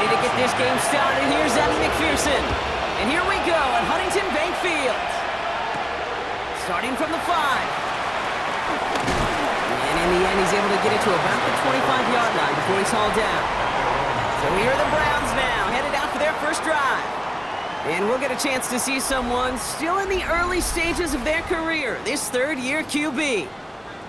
Ready to get this game started. Here's Evan McPherson. And here we go at Huntington Bank Field. Starting from the 5. And in the end, he's able to get it to about the 25-yard line before he's hauled down. So here are the Browns now, headed out for their first drive. And we'll get a chance to see someone still in the early stages of their career, this third-year QB.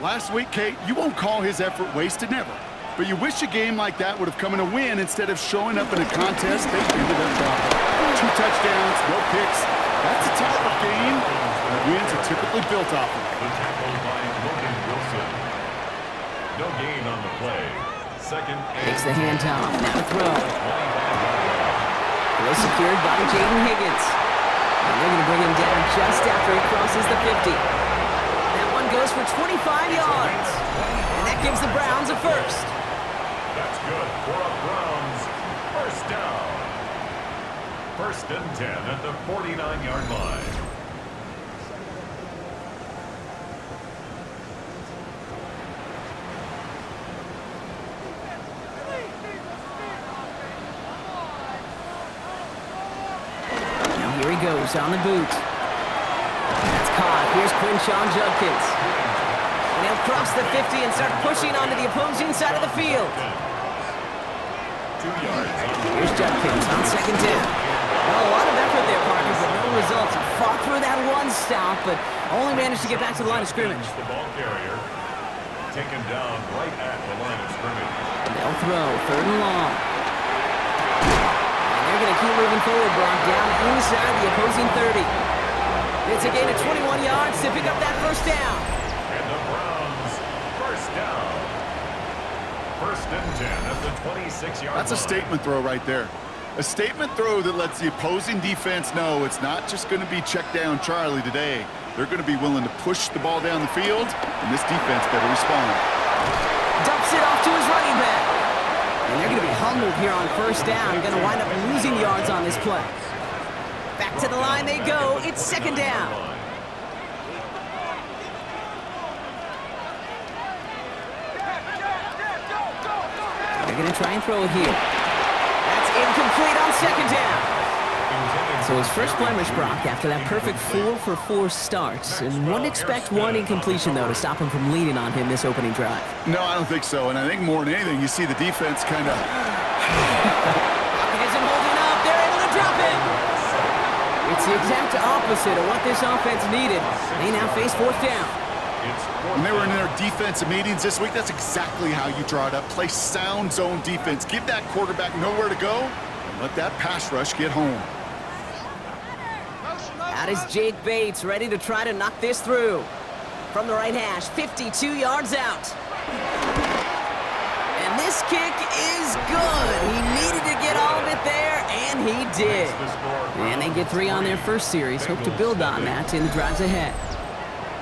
Last week, Kate, you won't call his effort wasted, never. But you wish a game like that would have come in a win instead of showing up in a contest they ended up dropping. 2 touchdowns, no picks. That's the type of game that wins are typically built off of. The tackle by Moton Wilson. No gain on the play. Second and... Takes the handoff, now to throw. Well secured by Jaden Higgins. And they're going to bring him down just after he crosses the 50. That one goes for 25 yards. And that gives the Browns a first. That's good for a Browns first down. First and 10 at the 49-yard line. Now here he goes on the boot. That's caught. Here's Quinshawn Judkins. And he'll cross the 50 and start pushing onto the opposing side of the field. 2 yards. Here's Judkins on second down. Well, a lot of effort there, partners, but no results. He fought through that one stop, but only managed to get back to the line of scrimmage. The ball carrier taken down right at the line of scrimmage. They'll throw, third and long. And they're going to keep moving forward, Brock, down inside the opposing 30. It's a gain of 21 yards to pick up that first down. And the Browns first down. First and 10 at the 26-yard line. That's a statement throw right there. A statement throw that lets the opposing defense know it's not just going to be check down Charlie today. They're going to be willing to push the ball down the field, and this defense better respond. Dumps it off to his running back. And they're going to be humbled here on first down. Going to wind up losing yards on this play. Back to the line they go. It's second down. They're going to try and throw it here. That's incomplete on second down. So his first blemish, Brock, after that perfect 4 for 4 starts. And wouldn't expect one incompletion, though, to stop him from leaning on him this opening drive. No, I don't think so. And I think more than anything, you see the defense kind of... Isn't holding up. They're able to drop him. It's the exact opposite of what this offense needed. They now face fourth down. When they were in their defensive meetings this week, that's exactly how you draw it up. Play sound zone defense. Give that quarterback nowhere to go and let that pass rush get home. That is Jake Bates ready to try to knock this through. From the right hash, 52 yards out. And this kick is good. He needed to get all of it there, and he did. And they get 3 on their first series. Hope to build on that in the drives ahead.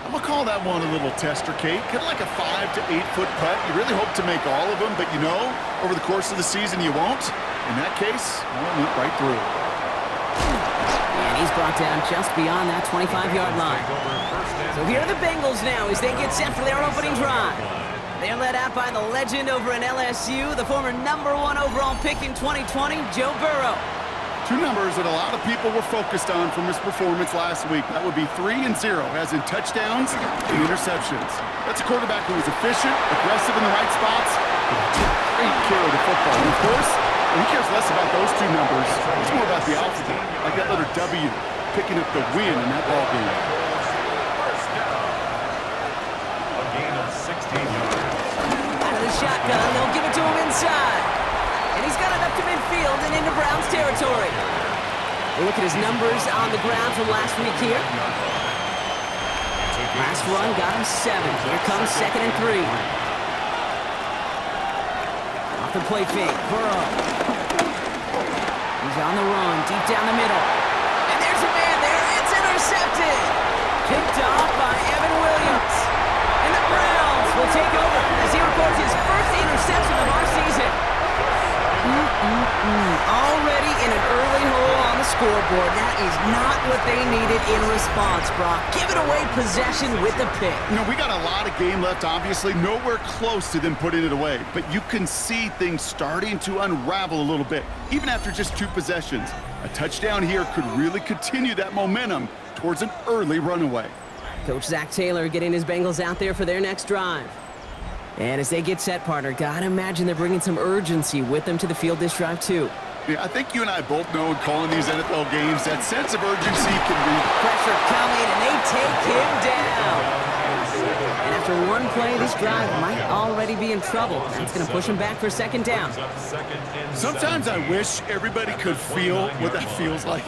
I'm going to call that one a little tester, Kate. Kind of like a 5 to 8 foot putt. You really hope to make all of them, but you know, over the course of the season, you won't. In that case, one went right through. And he's brought down just beyond that 25-yard line. So here are the Bengals now as they get set for their opening drive. They're led out by the legend over in LSU, the former #1 overall pick in 2020, Joe Burrow. 2 numbers that a lot of people were focused on from his performance last week. That would be 3 and 0, as in touchdowns and interceptions. That's a quarterback who was efficient, aggressive in the right spots, but took great care of the football. And of course, he cares less about those 2 numbers. It's more about the alphabet, like that letter W, picking up the win in that ball game. First down. A gain of 16 yards. Out of the shotgun, they'll give it to him inside. And he's got it up to midfield and into Browns territory. We look at his numbers on the ground from last week here. Last run got him 7. Here comes second and 3. Off the play fake, Burrow. He's on the run, deep down the middle. And there's a man there. It's intercepted. Picked off by Evan Williams. And the Browns will take over as he records his first interception of our season. Already in an early hole on the scoreboard. That is not what they needed in response, Brock. Giving away possession with the pick. You know, we got a lot of game left, obviously. Nowhere close to them putting it away. But you can see things starting to unravel a little bit, even after just 2 possessions. A touchdown here could really continue that momentum towards an early runaway. Coach Zach Taylor getting his Bengals out there for their next drive. And as they get set, partner, gotta imagine they're bringing some urgency with them to the field this drive, too. Yeah, I think you and I both know in calling these NFL games, that sense of urgency can be... Pressure coming, and they take him down. And after one play, this drive might already be in trouble. That's going to push him back for 2nd down. Sometimes I wish everybody could feel what that feels like.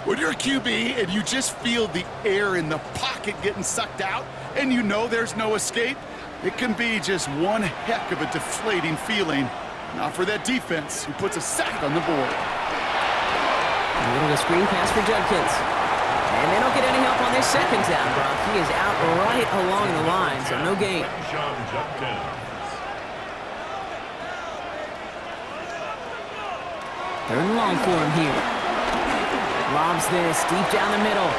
When you're a QB and you just feel the air in the pocket getting sucked out, and you know there's no escape, it can be just one heck of a deflating feeling. Not for that defense, who puts a sack on the board. A little screen pass for Judkins. And they don't get any help on this 2nd down, Brock. He is out right along the line, so no gain. 3rd and long for him here. Lobs this deep down the middle.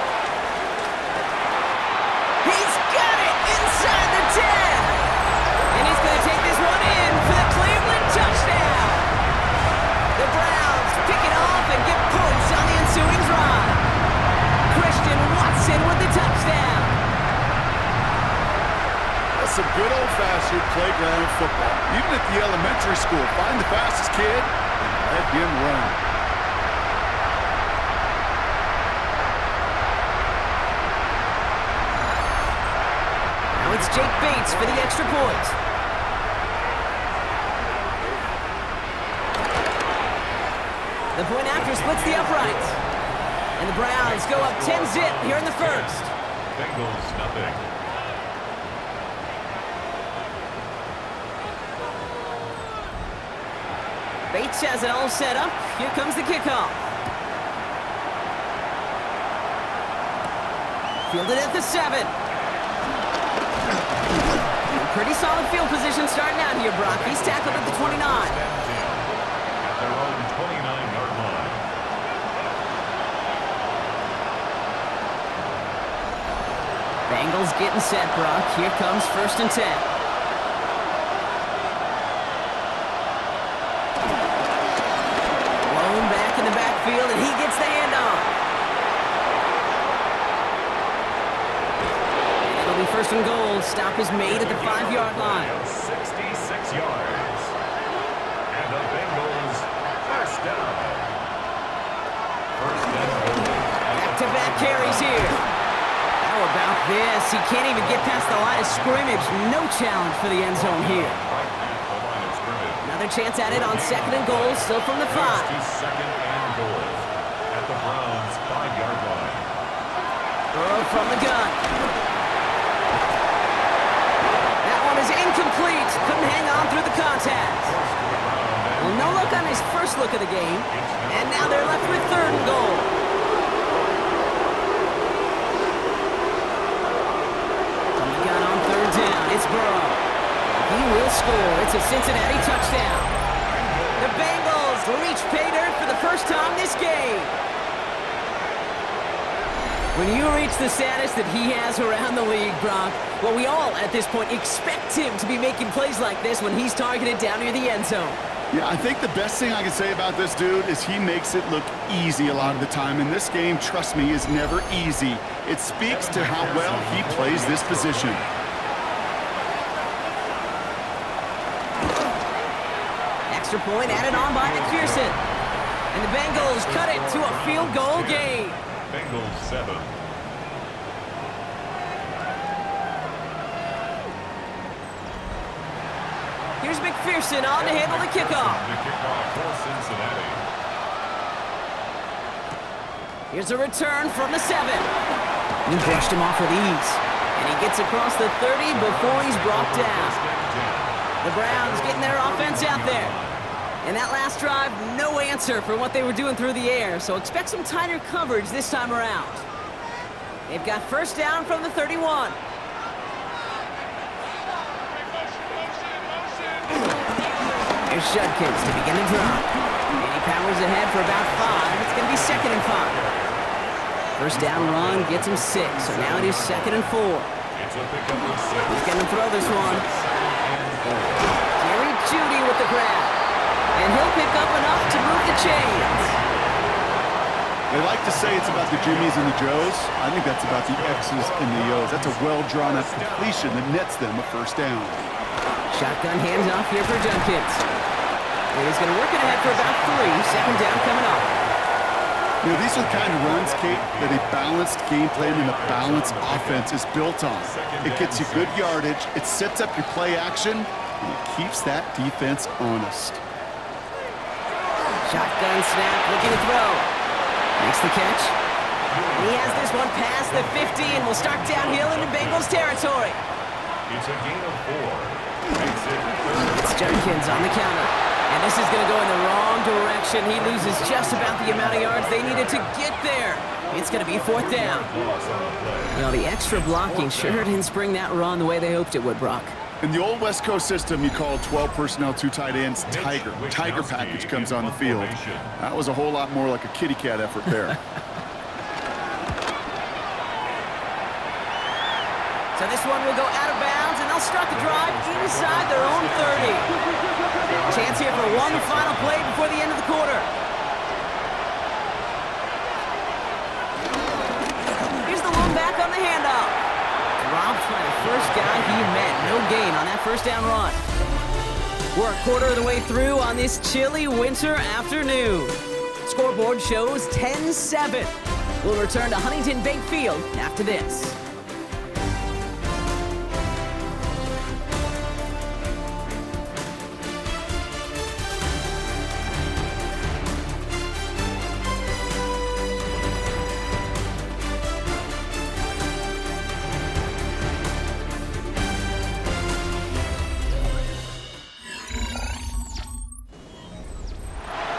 He's got it inside the 10. And he's going to take this one in for the Cleveland touchdown. The Browns pick it off and get points on the ensuing drive. Christian Watson with the touchdown. That's some good old-fashioned playground football. Even at the elementary school, find the fastest kid and let him run. Now it's Jake Bates for the extra point. The point after splits the uprights. And the Browns go up 10-zip here in the 1st. Bengals, nothing. Bates has it all set up. Here comes the kickoff. Fielded at the 7. Pretty solid field position starting out here, Brock. He's tackled at the 29. At their own 29-yard line. Bengals getting set, Brock. Here comes 1st and 10. Blown back in the backfield, and he gets the handoff. And it'll be 1st and goal. Stop is made at the 5-yard line. 66 yards. And the Bengals, 1st down. 1st and goal. Back-to-back carries here. How about this? He can't even get past the line of scrimmage. No challenge for the end zone here. Another chance at it on 2nd and goal, still from the 5. 2nd and goal at the Browns' 5-yard line. Burrow from the gun. That one is incomplete. Couldn't hang on through the contact. Well, no luck on his first look of the game. And now they're left with 3rd and goal. It's Burrow. He will score. It's a Cincinnati touchdown. The Bengals reach pay dirt for the first time this game. When you reach the status that he has around the league, Brock, well, we all at this point expect him to be making plays like this when he's targeted down near the end zone. Yeah, I think the best thing I can say about this dude is he makes it look easy a lot of the time. And this game, trust me, is never easy. It speaks to how well he plays this position. Extra point added on by McPherson. And the Bengals cut it to a field goal game. Bengals 7. Here's McPherson on to handle the kickoff. The kickoff for Cincinnati. Here's a return from the 7. He brushed him off with ease. And he gets across the 30 before he's brought down. The Browns getting their offense out there. And that last drive, no answer for what they were doing through the air, so expect some tighter coverage this time around. They've got 1st down from the 31. Here's Judkins to begin the drive. And he powers ahead for about 5. It's going to going to be 2nd and 5. First down run gets him 6, so now it is 2nd and 4. He's going to throw this one. Jerry Jeudy with the grab. And he'll pick up enough to move the chains. They like to say it's about the Jimmies and the Joes. I think that's about the X's and the O's. That's a well-drawn-up completion that nets them a first down. Shotgun hands off here for Junkins. And he's going to work it ahead for about 3. 2nd down coming up. You know, these are the kind of runs, Kate, that a balanced game plan and a balanced offense is built on. It gets you good yardage, it sets up your play action, and it keeps that defense honest. Shotgun snap, looking to throw. Makes the catch. And he has this one past the 50 and will start downhill into Bengals territory. It's a gain of 4. Makes it 3rd. It's Jenkins on the counter. And this is going to go in the wrong direction. He loses just about the amount of yards they needed to get there. It's going to be 4th down. You know, the extra blocking sure didn't spring that run the way they hoped it would, Brock. In the old West Coast system, you call 12 personnel, 2 tight ends, Tiger. Tiger package comes on the field. That was a whole lot more like a kitty cat effort there. So this one will go out of bounds, and they'll start the drive inside their own 30. Chance here for one final play before the end of the quarter. Here's the one back on the handoff. Dropped by the first guy he met. No gain on that first down run. We're a quarter of the way through on this chilly winter afternoon. Scoreboard shows 10-7. We'll return to Huntington Bank Field after this.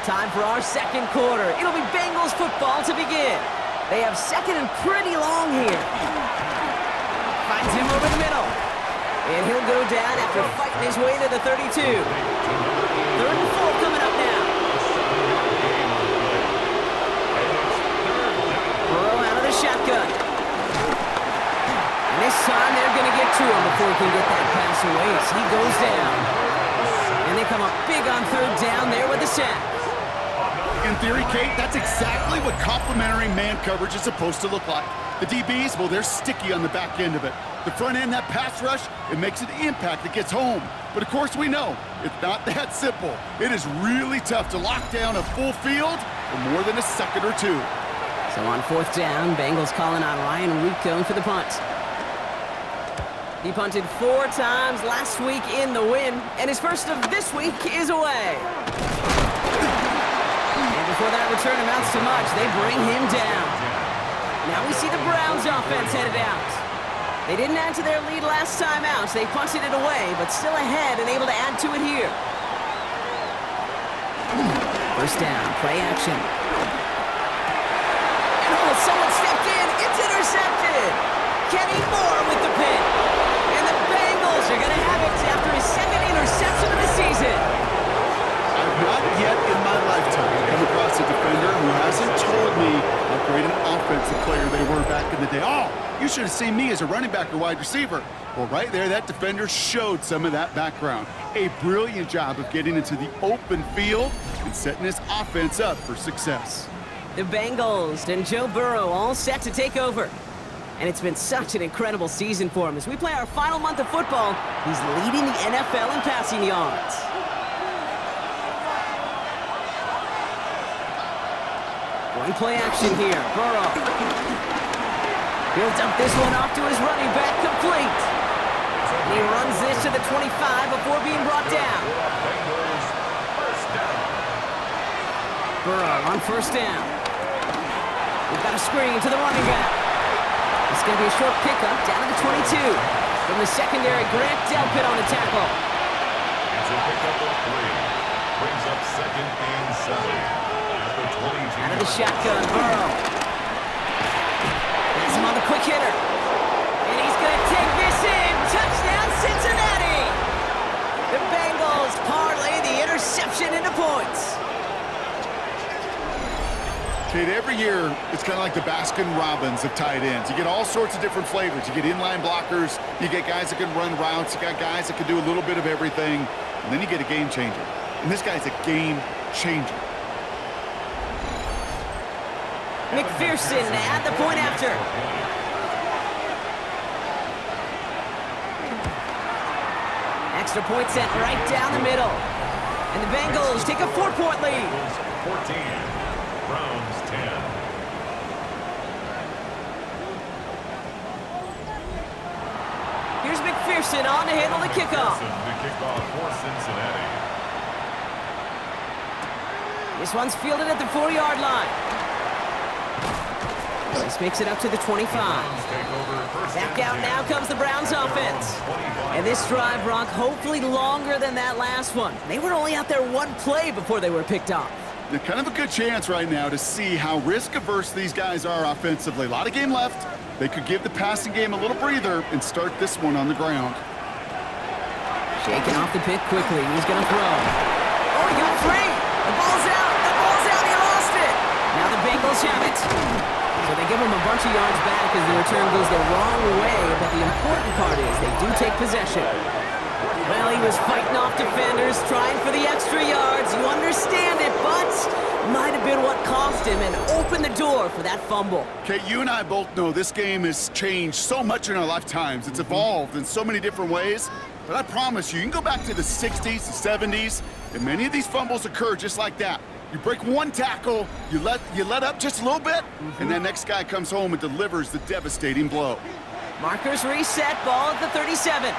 Time for our second quarter. It'll be Bengals football to begin. They have 2nd and pretty long here. Finds him over the middle. And he'll go down after fighting his way to the 32. 3rd and 4 coming up now. Burrow out of the shotgun. And this time they're going to get to him before he can get that pass away as he goes down. And they come up big on 3rd down there with the sack. In theory, Kate, that's exactly what complementary man coverage is supposed to look like. The DBs, well, they're sticky on the back end of it. The front end, that pass rush, it makes an impact that gets home. But of course we know, it's not that simple. It is really tough to lock down a full field for more than a second or 2. So on 4th down, Bengals calling on Ryan Rucco for the punt. He punted 4 times last week in the win, and his first of this week is away. Before that return amounts to much, they bring him down. Now we see the Browns offense headed out. They didn't add to their lead last time out, so they punted it away, but still ahead and able to add to it here. First down, play action. And oh, someone stepped in. It's intercepted. Kenny Moore with the pick. And the Bengals are going to have it after his 2nd interception of the season. Not yet in my lifetime come across a defender who hasn't told me how great an offensive player they were back in the day. Oh, you should have seen me as a running back or wide receiver. Well, right there, that defender showed some of that background. A brilliant job of getting into the open field and setting his offense up for success. The Bengals and Joe Burrow all set to take over. And it's been such an incredible season for him. As we play our final month of football, he's leading the NFL in passing yards. One play action here. Burrow. He'll dump this one off to his running back, complete. And he runs this to the 25 before being brought down. Burrow on 1st down. We've got a screen to the running back. It's going to be a short pickup down to the 22. From the secondary, Grant Delpit on the tackle. It's a pickup of 3. Brings up 2nd and 7. Out of the shotgun, Burrow. Has him on the quick hitter. And he's going to take this in. Touchdown, Cincinnati! The Bengals parlay the interception into points. Kate, every year, it's kind of like the Baskin-Robbins of tight ends. You get all sorts of different flavors. You get inline blockers. You get guys that can run routes. You got guys that can do a little bit of everything. And then you get a game changer. And this guy's a game changer. McPherson at the point after. Extra point sent right down the middle. And the Bengals take a 4-point lead. 14, Browns 10. Here's McPherson on to handle the kickoff. The kickoff for Cincinnati. This one's fielded at the 4-yard line. This makes it up to the 25. Back out now comes the Browns offense. And this drive, Brock, hopefully longer than that last one. They were only out there one play before they were picked off. They're kind of a good chance right now to see how risk-averse these guys are offensively. A lot of game left. They could give the passing game a little breather and start this one on the ground. Shaking off the pick quickly. He's going to throw. Oh, he got free. The ball's out. The ball's out. He lost it. Now the Bengals have it. So they give him a bunch of yards back as the return goes the wrong way, but the important part is they do take possession. Well, he was fighting off defenders, trying for the extra yards. You understand it, but might have been what cost him and opened the door for that fumble. Okay, you and I both know this game has changed so much in our lifetimes. It's evolved in so many different ways. But I promise you, you can go back to the 60s, the 70s, and many of these fumbles occur just like that. You break one tackle, you let up just a little bit, and that next guy comes home and delivers the devastating blow. Markers reset, ball at the 37.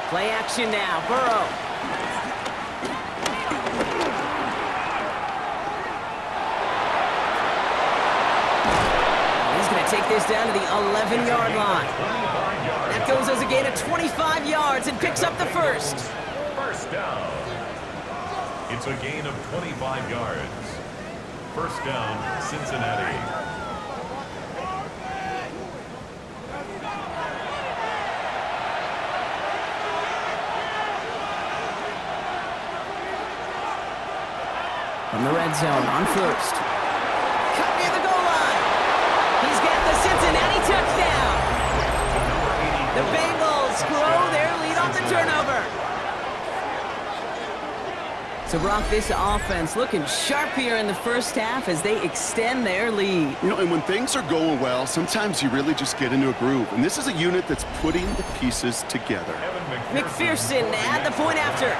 Play action now, Burrow. He's going to take this down to the 11-yard line. That goes as a gain of 25 yards and picks up the first. First down. It's a gain of 25 yards. First down, Cincinnati. From the red zone on first. Cut near the goal line. He's got the Cincinnati touchdown. The Bengals grow their lead off the turnover. So, Brock, this offense looking sharp here in the first half as they extend their lead. You know, and when things are going well, sometimes you really just get into a groove. And this is a unit that's putting the pieces together. McPherson at the point after.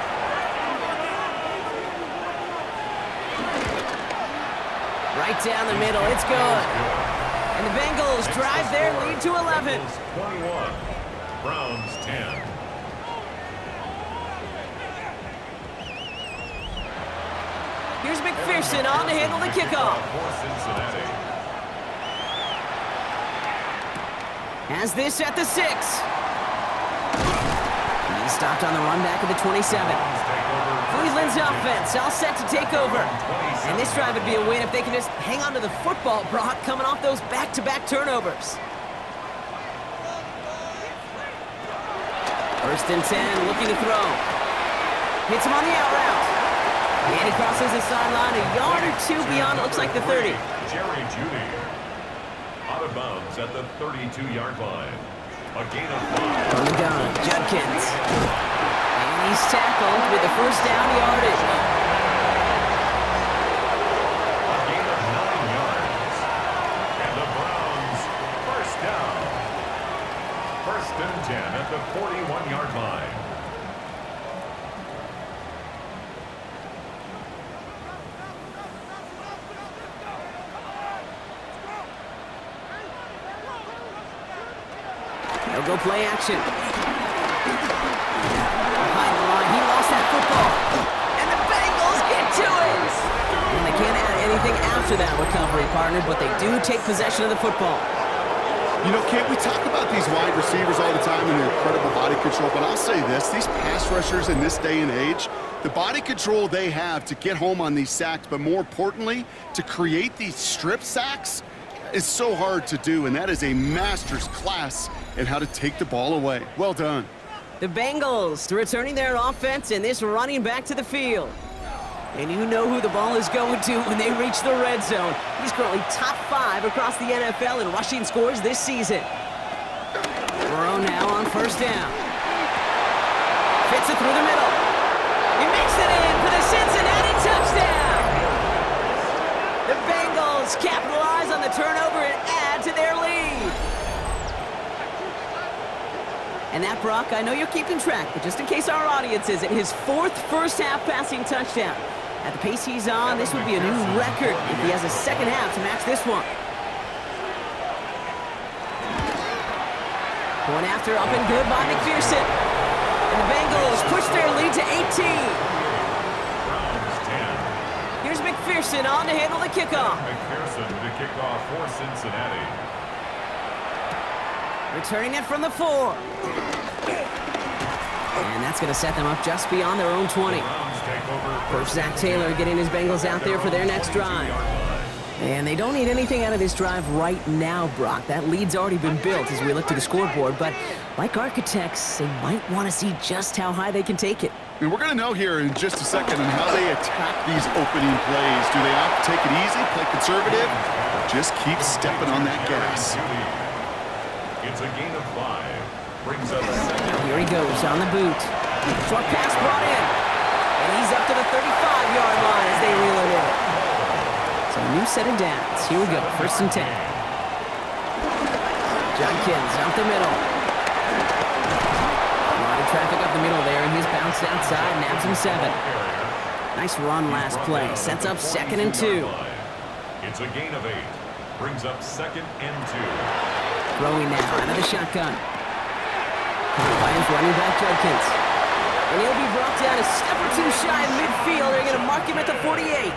Right down the middle, it's good. And the Bengals drive their lead to 11. 21, Browns 10. Here's McPherson on to handle the kickoff. For Cincinnati. Has this at the 6. He's stopped on the run back at the 27. Cleveland's offense all set to take over. And this drive would be a win if they can just hang on to the football, Brock, coming off those back-to-back turnovers. First and 10, looking to throw. Hits him on the out route. And he crosses the sideline a yard or two beyond, it looks like the 30. Jerry Jeudy. Out of bounds at the 32-yard line. A gain of 5. From the gun, Judkins. And he's tackled with the first down yardage. A gain of 9 yards. And the Browns first down. First and 10 at the 41-yard line. They'll go play action. Behind the line, he lost that football. And the Bengals get to it. And they can't add anything after that recovery, partner, but they do take possession of the football. You know, Kate, we talk about these wide receivers all the time and their incredible body control, but I'll say this, these pass rushers in this day and age, the body control they have to get home on these sacks, but more importantly, to create these strip sacks is so hard to do, and that is a master's class in how to take the ball away. Well done. The Bengals returning their offense and this running back to the field. And you know who the ball is going to when they reach the red zone. He's currently top 5 across the NFL in rushing scores this season. Burrow now on first down. Fits it through the middle. He makes it in for the Cincinnati touchdown. The Bengals capitalize on the turnover and add to their lead. And that, Brock, I know you're keeping track, but just in case our audience isn't, his 4th first-half passing touchdown. At the pace he's on, this would be a new record if he has a second half to match this one. Going after, up and good by McPherson. And the Bengals push their lead to 18. Here's McPherson on to handle the kickoff. McPherson to kick off for Cincinnati. Returning it from the 4. And that's going to set them up just beyond their own 20. Coach Zach Taylor getting his Bengals out there for their next drive. And they don't need anything out of this drive right now, Brock. That lead's already been built as we look to the scoreboard. But like architects, they might want to see just how high they can take it. And we're going to know here in just a second on how they attack these opening plays. Do they opt to take it easy, play conservative, or just keep stepping on that gas? It's a gain of 5. Brings up second. Here he goes on the boot. Short pass brought in. And he's up to the 35-yard line as they reel it in. So a new set of downs. Here we go, 1st and 10. Jenkins out the middle. A lot of traffic up the middle there, and he's bounced outside, nabs him 7. Nice run last play. Sets up 2nd and 2. It's a gain of 8. Brings up 2nd and 2. Throwing now out of the shotgun. Caught by his running back, Jenkins. And he'll be brought down a step or 2 shy of midfield. They're going to mark him at the 48.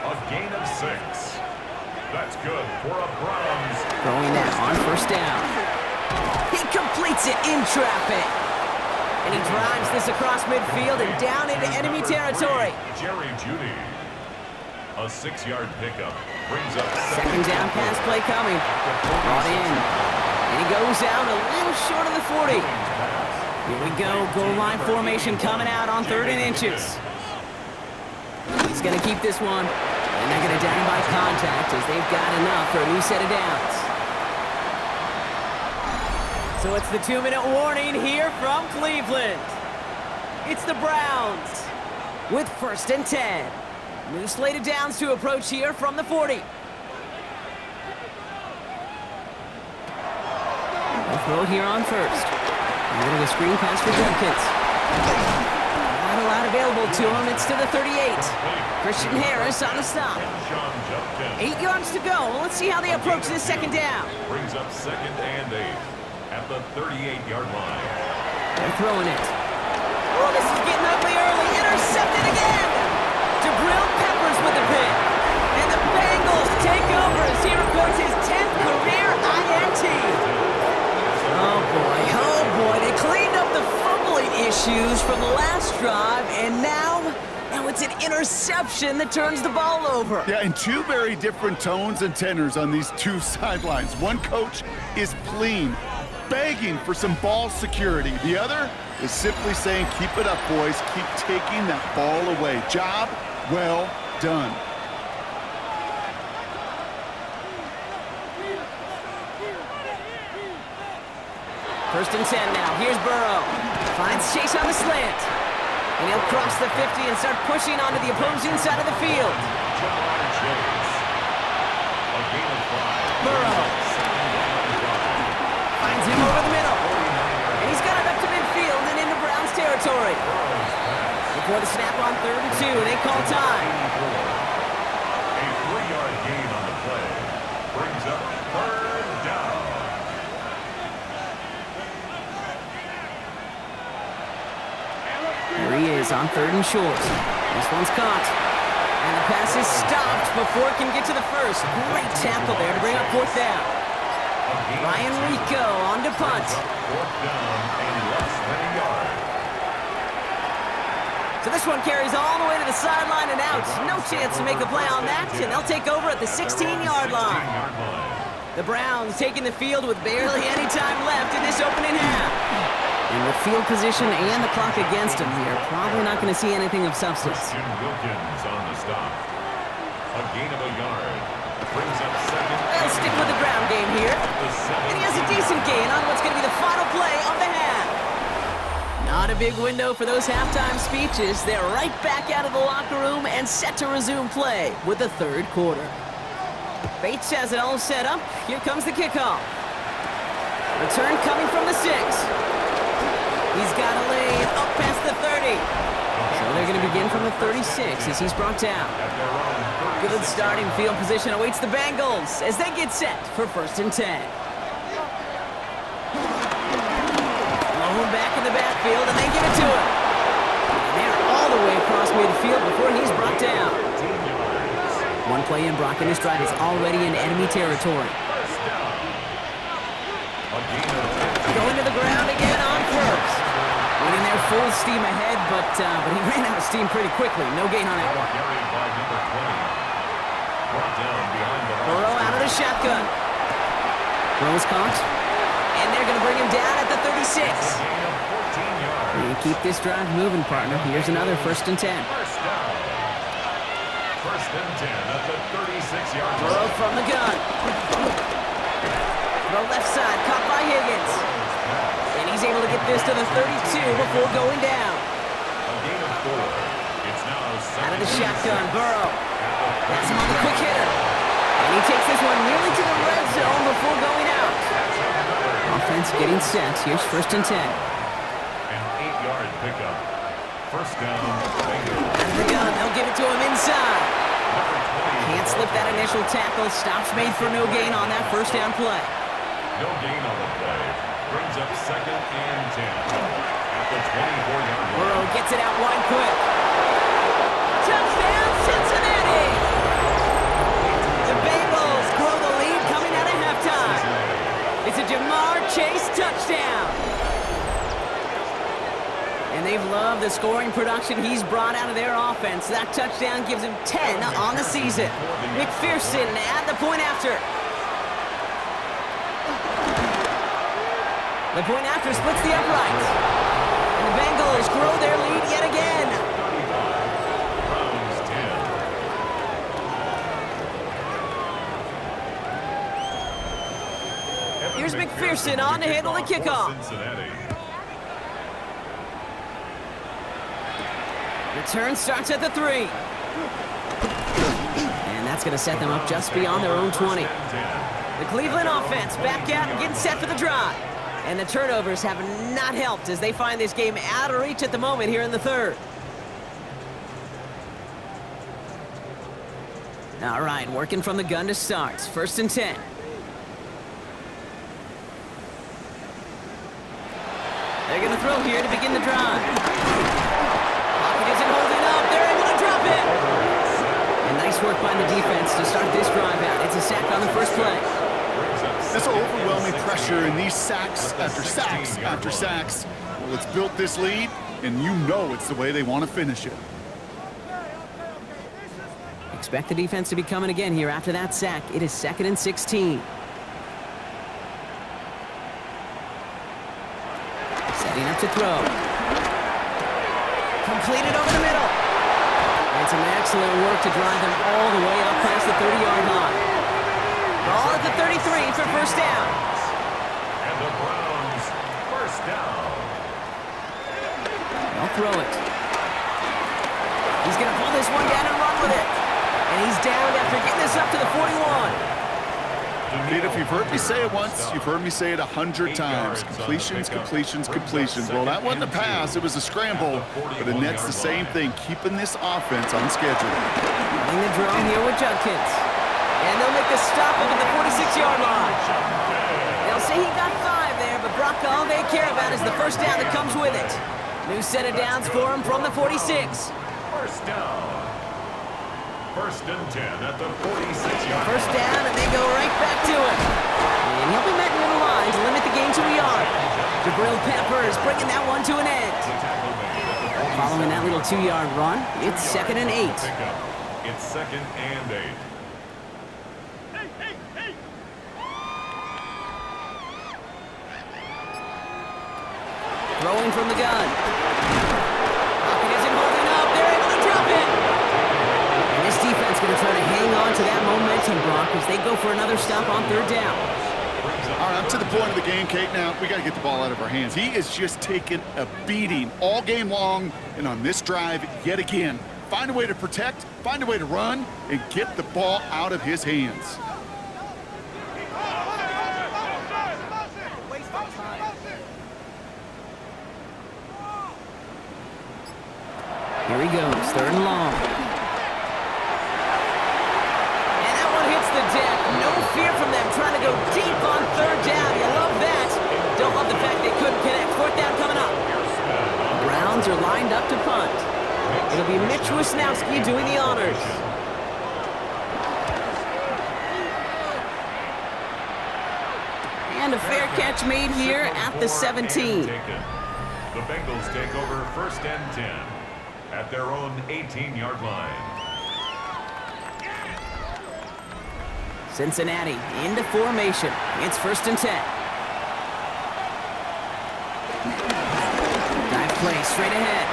A gain of 6. That's good for a Browns. Throwing that on first down. He completes it in traffic. And he drives this across midfield and down into enemy territory. Jerry Jeudy. A 6-yard pickup. Brings up 2nd down pass play coming. Brought in. And he goes out a little short of the 40. Here we go. Goal line formation coming out on 3rd and inches. He's going to keep this one. And they're going to down by contact as they've got enough for a new set of downs. So it's the 2-minute warning here from Cleveland. It's the Browns with 1st and 10. New slate of downs to approach here from the 40. They'll throw it here on first. A little screen pass for Jenkins. Not a lot available to him. It's to the 38. Christian Harris on the stop. 8 yards to go. Let's see how they approach this 2nd down. Brings up 2nd and 8 at the 38-yard line. They're throwing it. Oh, this is getting ugly early. Intercepted again. Jabril Peppers with the pick. And the Bengals take over as he records his 10th career INT. Oh boy, they cleaned up the fumbling issues from the last drive, and now it's an interception that turns the ball over. Yeah, and 2 very different tones and tenors on these 2 sidelines. One coach is pleading, begging for some ball security. The other is simply saying, keep it up, boys. Keep taking that ball away. Job well done. First and 10 now. Here's Burrow. Finds Chase on the slant. And he'll cross the 50 and start pushing onto the opposing side of the field. Burrow finds him over the middle. And he's got it up to midfield and into Browns territory. Before the snap on 3rd and 2, they call time. A 3-yard gain on the play. Brings up 3rd down. There he is on 3rd and short. This one's caught. And the pass is stopped before it can get to the first. Great tackle there to bring up 4th down. Ryan Rico on to punt. 4th down and less than a yard. So this one carries all the way to the sideline and out. No chance to make a play on that, and they'll take over at the 16-yard line. The Browns taking the field with barely any time left in this opening half. And with field position and the clock against him here, probably not going to see anything of substance. Wilkins on the stop. A gain of a yard. Brings up second. They'll stick with the ground game here. And he has a decent gain on what's going to be the final play of the half. Not a big window for those halftime speeches. They're right back out of the locker room and set to resume play with the third quarter. Bates has it all set up. Here comes the kickoff. Return coming from the 6. He's got a lane up past the 30. So they're going to begin from the 36 as he's brought down. Good starting field position awaits the Bengals as they get set for 1st and 10. Low back in the backfield and they give it to him. And they're all the way across midfield before he's brought down. One play in, Brock, and his drive is already in enemy territory. Going to the ground again on first. Went in there full steam ahead, but he ran out of steam pretty quickly. No gain on that one. Burrow out of the shotgun. Burrow's caught. And they're going to bring him down at the 36. You keep this drive moving, partner. Here's another 1st and 10. 1st and 10 at the 36-yard line. Burrow from the gun. Throw left side, caught by Higgins. And he's able to get this to the 32 before going down. A gain of 4. It's now Out of the shotgun, Burrow. That's him on the quick hitter. And he takes this one nearly to the red zone before going out. Offense getting set. Here's 1st and 10. An 8-yard pickup. 1st down, Bengals. Out of the gun, they'll give it to him inside. Can't slip that initial tackle. Stops made for no gain on that 1st down play. No gain on the play. Brings up 2nd and 10. At the 24-yard line. Burrow gets it out wide quick. Touchdown, Cincinnati! The Bengals grow the lead coming out of halftime. It's a Chase touchdown! And they've loved the scoring production he's brought out of their offense. That touchdown gives him 10 on the season. McPherson at the point after. The point after splits the uprights. And the Bengals grow their lead yet again. Here's McPherson on to handle the kickoff. Return starts at the 3. And that's going to set them up just beyond their own 20. The Cleveland offense back out and getting set for the drive. And the turnovers have not helped as they find this game out of reach at the moment here in the third. All right, working from the gun to start. 1st and 10. They're going to throw here to begin the drive. Pocket isn't holding up. They're able to drop it. And nice work by the defense to start this drive out. It's a sack on the first play. This overwhelming pressure and these sacks after sacks after sacks. Well, it's built this lead, and you know it's the way they want to finish it. Expect the defense to be coming again here after that sack. It is 2nd and 16. Setting up to throw. Completed over the middle. And some excellent work to drive them all the way up past the 30-yard line. Ball at the 33 for 1st down. And the Browns, 1st down. They'll throw it. He's going to pull this one down and run with it. And he's down after getting this up to the 41. Pete, if you've heard me say it once, you've heard me say it 100 times. Completions, completions, completions. Well, that wasn't a pass. It was a scramble. But the net's the same thing, keeping this offense on schedule. Running the draw here with Judkins. And they'll make the stop up at the 46-yard line. They'll say he got 5 there, but Brock, all they care about is the 1st down that comes with it. New set of downs for him from the 46. 1st down. 1st and 10 at the 46-yard line. 1st down, and they go right back to it. And he'll be met near the line to limit the gain to a yard. Jabril Peppers bringing that one to an end. Following that little 2-yard run, it's 2nd and 8. It's 2nd and 8. Throwing from the gun. Pocket isn't holding up. They're able to drop it. And this defense going to try to hang on to that momentum, Brock, as they go for another stop on third down. All right, I'm to the point of the game, Kate. Now, we got to get the ball out of our hands. He is just taking a beating all game long, and on this drive, yet again, find a way to protect, find a way to run, and get the ball out of his hands. Here he goes, third and long. And that one hits the deck. No fear from them, trying to go deep on third down. You love that. Don't love the fact they couldn't connect. Fourth down coming up. The Browns are lined up to punt. It'll be Mitch Wisnowski doing the honors. And a fair catch made here at the 17. The Bengals take over first and 10 at their own 18-yard line. Cincinnati into formation. It's first and 10. Dive play straight ahead.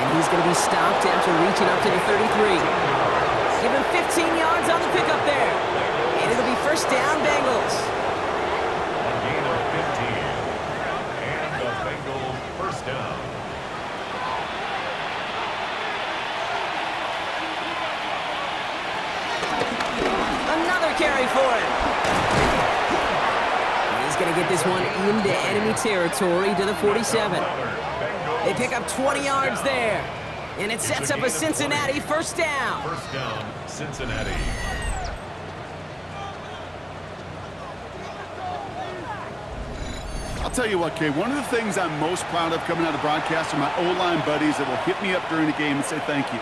And he's going to be stopped after reaching up to the 33. Give him 15 yards on the pickup there. And it'll be first down, Bengals. A gain of 15. And the Bengals first down. Another carry for him. He's going to get this one into enemy territory to the 47. They pick up 20 yards there. And it sets up a Cincinnati first down. First down, Cincinnati. I'll tell you what, Kay, one of the things I'm most proud of coming out of broadcast are my O-line buddies that will hit me up during the game and say thank you.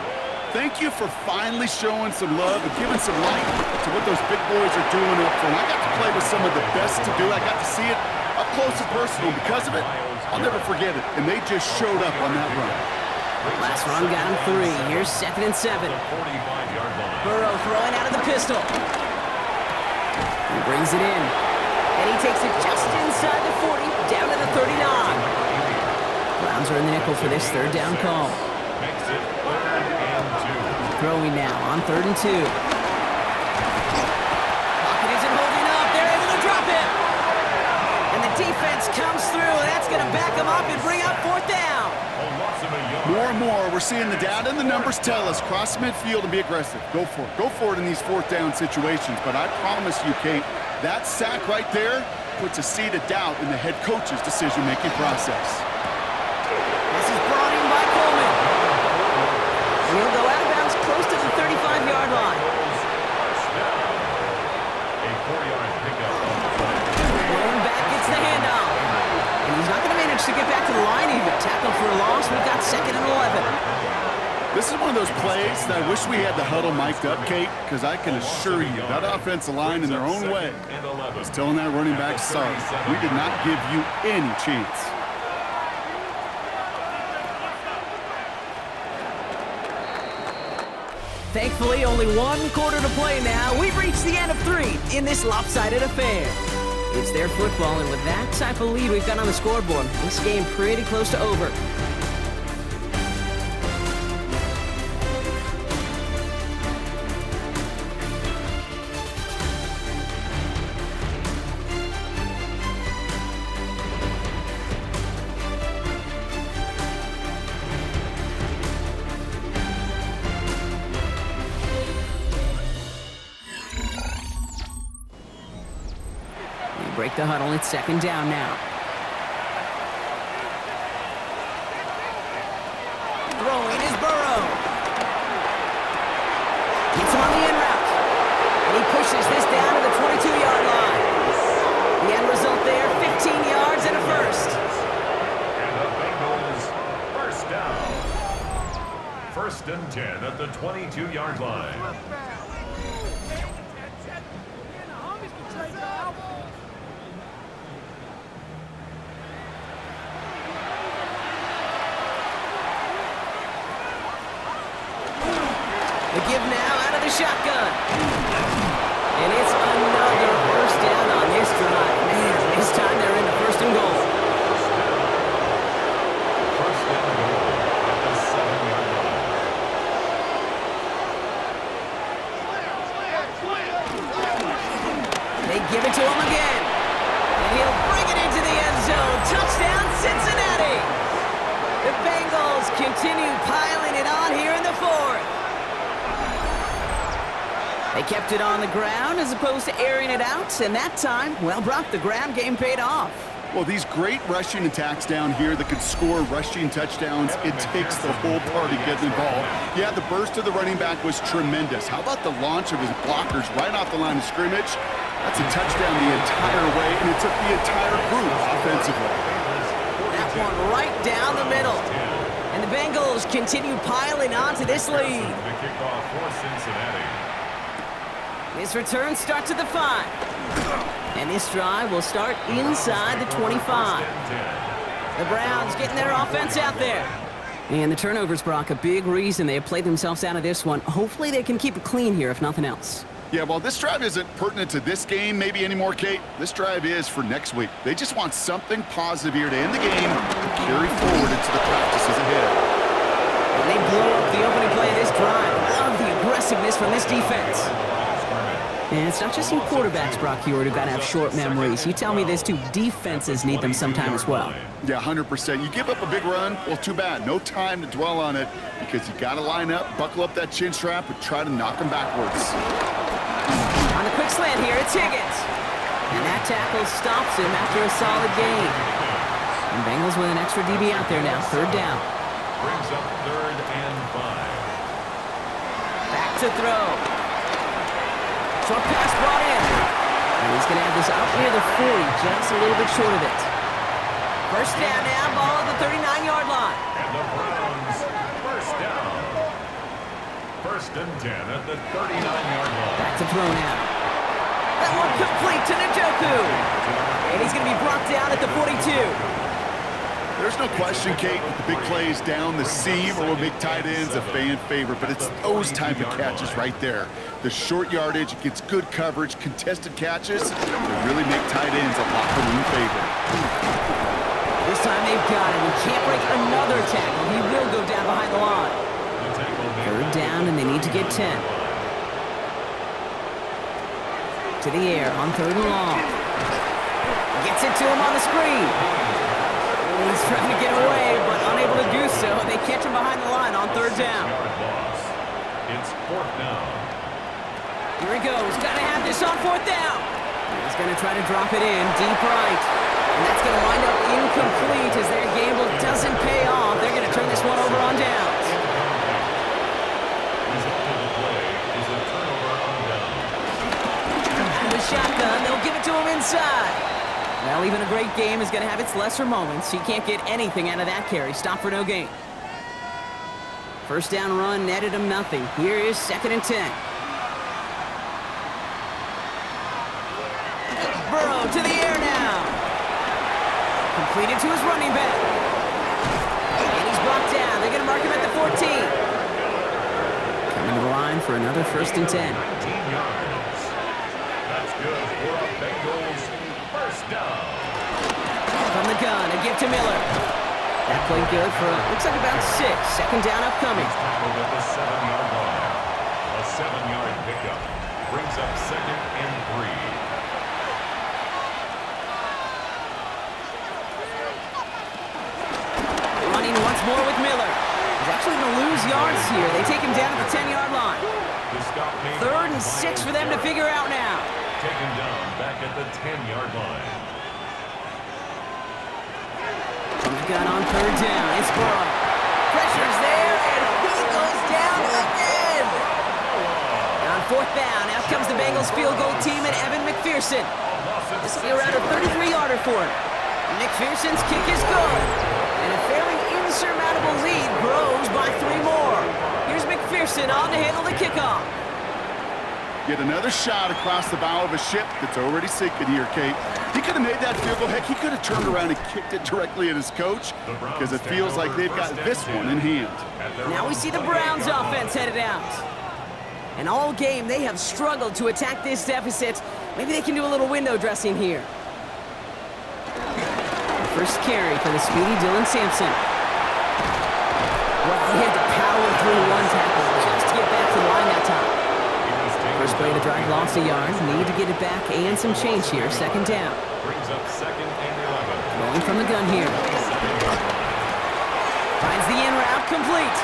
Thank you for finally showing some love and giving some light to what those big boys are doing up front. I got to play with some of the best to do. I got to see it up close and personal. Because of it, I'll never forget it. And they just showed up on that run. Last run got him 3. Here's 2nd and 7. Burrow throwing out of the pistol. He brings it in. And he takes it just inside the 40, down to the 39. Browns are in the nickel for this third down call. Makes it 3rd and 2. Throwing now on 3rd and 2. Pocket isn't holding up. They're able to drop it. And the defense comes through, and that's going to back them up and bring up 4th down. More and more, we're seeing the data and the numbers tell us cross midfield and be aggressive. Go for it. Go for it in these 4th down situations. But I promise you, Kate, that sack right there puts a seed of doubt in the head coach's decision-making process. This is brought in by Coleman. And he'll go out of bounds close to the 35-yard line. A 4-yard pickup. Going back, gets the handoff. And he's not going to manage to get back to the line even. Tackle for a loss. We've got 2nd and 11. This is one of those plays that I wish we had the huddle mic'd up, Kate, because I can assure you that offensive line in their own way is telling that running back, sorry, we did not give you any chance. Thankfully, only 1 quarter to play now. We've reached the end of 3 in this lopsided affair. It's their football, and with that type of lead we've got on the scoreboard, this game pretty close to over. Break the huddle. It's 2nd down now. Throwing is Burrow. Gets him on the in route. And he pushes this down to the 22-yard line. The end result there, 15 yards and a first. And the Bengals first down. 1st and 10 at the 22-yard line. The give now out of the shotgun. And it's another first down on this drive. Man, this time they're in the 1st and goal. continue piling it on here in the fourth. They kept it on the ground as opposed to airing it out, and that time, well, Brock, the ground game paid off. Well, these great rushing attacks down here that could score rushing touchdowns, it takes the whole party getting involved. Yeah, the burst of the running back was tremendous. How about the launch of his blockers right off the line of scrimmage? That's a touchdown the entire way, and it took the entire group offensively. That one right down the middle. And the Bengals continue piling onto this lead. The kickoff for Cincinnati. This return starts at the 5. And this drive will start inside the 25. The Browns getting their offense out there. And the turnovers, Brock, a big reason they have played themselves out of this one. Hopefully they can keep it clean here, if nothing else. Yeah, well, this drive isn't pertinent to this game maybe anymore, Kate. This drive is for next week. They just want something positive here to end the game and carry forward into the practices ahead. And they blow up the opening play of this drive. Love the aggressiveness from this defense. And it's not just you quarterbacks, Brock Heward, who've got to have short memories. You tell me these two defenses need them sometime as well. Yeah, 100%. You give up a big run, well, too bad. No time to dwell on it because you got to line up, buckle up that chin strap, and try to knock them backwards. On the quick slant here, it's Higgins. And that tackle stops him after a solid gain. And Bengals with an extra DB out there now, third down. Brings up 3rd and 5. Back to throw. Short pass brought in. And he's going to have this out near the 40, just a little bit short of it. First down now, ball at the 39-yard line. And the Browns, first down. 1st and 10 at the 39-yard line. Back to throw now. That one complete to Njoku. And he's going to be brought down at the 42. There's no question, Kate, that the big plays down the seam will make tight ends a fan favorite, but it's those type of catches right there. The short yardage, it gets good coverage, contested catches, they really make tight ends a locker room favorite. This time they've got him. He can't break another tackle. He will go down behind the line. Third down, and they need to get 10. To the air on 3rd and long. Gets it to him on the screen. He's trying to get away, but unable to do so. They catch him behind the line on 3rd down. It's 4th down. Here he goes. Got to have this on 4th down. He's going to try to drop it in deep right. And that's going to wind up incomplete as their gamble doesn't pay off. They're going to turn this one over on downs. Out of the shotgun, they'll give it to him inside. Well, even a great game is going to have its lesser moments. He can't get anything out of that carry. Stop for no gain. First down run netted him nothing. Here is 2nd and 10. Burrow to the air now. Completed to his running back. And he's brought down. They're going to mark him at the 14. Coming to the line for another 1st and 10. 19 yards. That's good for a Bengals first down. From the gun, a gift to Miller. That played good for, looks like about 6. 2nd down upcoming. Tackled at the 7-yard line. A 7-yard pickup brings up 2nd and 3. Running once more with Miller. He's actually going to lose yards here. They take him down at the 10-yard line. 3rd and 6 for them to figure out now. Taken down back at the 10-yard line. From the gun on 3rd down. It's Burrow. Pressure's there, and he goes down again. On 4th down, out comes the Bengals field goal team and Evan McPherson. This will be around a 33-yarder for him. McPherson's kick is good. And a fairly insurmountable lead grows by 3 more. Here's McPherson on to handle the kickoff. Get another shot across the bow of a ship that's already sinking here, Kate. He could have made that field goal. Heck, he could have turned around and kicked it directly at his coach because it feels like they've got this one in hand. Now we see the Browns offense headed out. And all game, they have struggled to attack this deficit. Maybe they can do a little window dressing here. The first carry for the speedy Dylan Sampson. Well, he had to power through one tackle just to get back to the line that time. First play of the drive lost a yard. Need to get it back and some change here. 2nd down. Brings up 2nd and 11. Rolling from the gun here. Finds the in route. complete.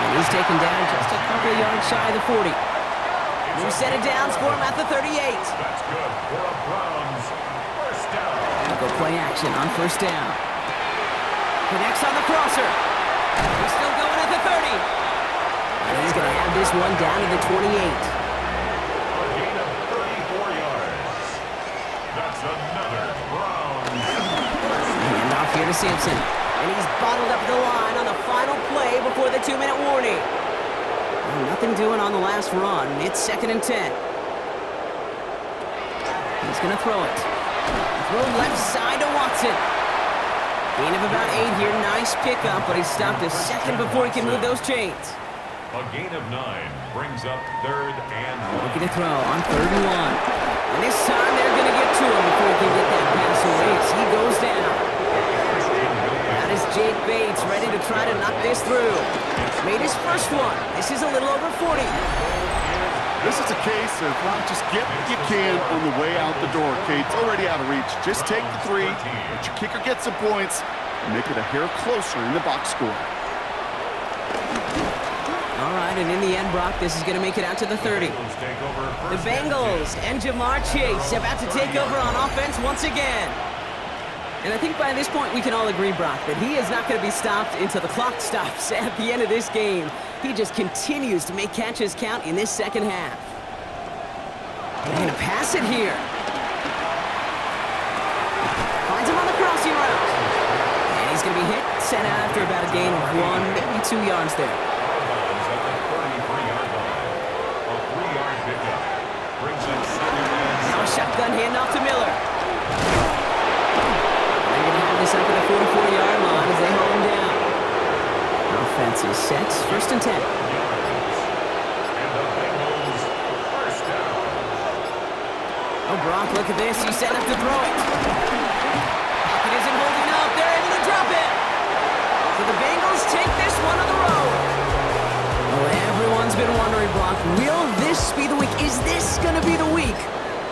And he's taken down just a couple of yards shy of the 40. New set of downs for him at the 38. That's good for a Browns first down. Go play action on first down. Connects on the crosser. He's still going at the 30. And he's going to have this one down to the 28. A gain of 34 yards. That's another Browns. Hand off here to Sampson. And he's bottled up the line on the final play before the 2-minute warning. Well, nothing doing on the last run. It's 2nd and 10. He's going to throw it. Throw left side to Watson. Gain of about 8 here. Nice pickup, but he stopped a second before he can move those chains. A gain of 9 brings up 3rd and 1. Looking to throw on 3rd and 1. And this time they're going to get to him before he can get that pass away. He goes down. That is Jake Bates ready to try to knock this through. Made his first one. This is a little over 40. This is a case of just get what you can on the way out the door, Kate. It's already out of reach. Just take the 3, let your kicker get some points, and make it a hair closer in the box score. All right, and in the end, Brock, this is going to make it out to the 30. The Bengals and Jamar Chase about to take over on offense once again. And I think by this point we can all agree, Brock, that he is not going to be stopped until the clock stops at the end of this game. He just continues to make catches count in this second half. They're going to pass it here. Finds him on the crossing route. And he's going to be hit, sent out after about a gain of 1, maybe 2 yards there. Now a shotgun handoff to Miller. They're going to have this up at the 44-yard line as they hold him down. Offense is set. 1st and 10. Oh, Brock, look at this. He's set up to throw it. Pocket isn't holding up. They're able to drop it. So the Bengals take this one on the road. Well, everyone's been wondering, Brock, will this be the week? Is this going to be the week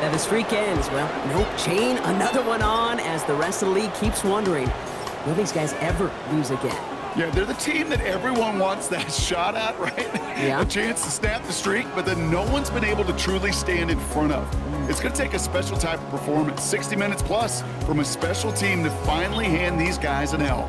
that the streak ends? Well, nope. Chain another one on as the rest of the league keeps wondering, will these guys ever lose again? Yeah, they're the team that everyone wants that shot at, right? Yeah. A chance to snap the streak, but then no one's been able to truly stand in front of. It's going to take a special type of performance, 60 minutes plus, from a special team to finally hand these guys an L.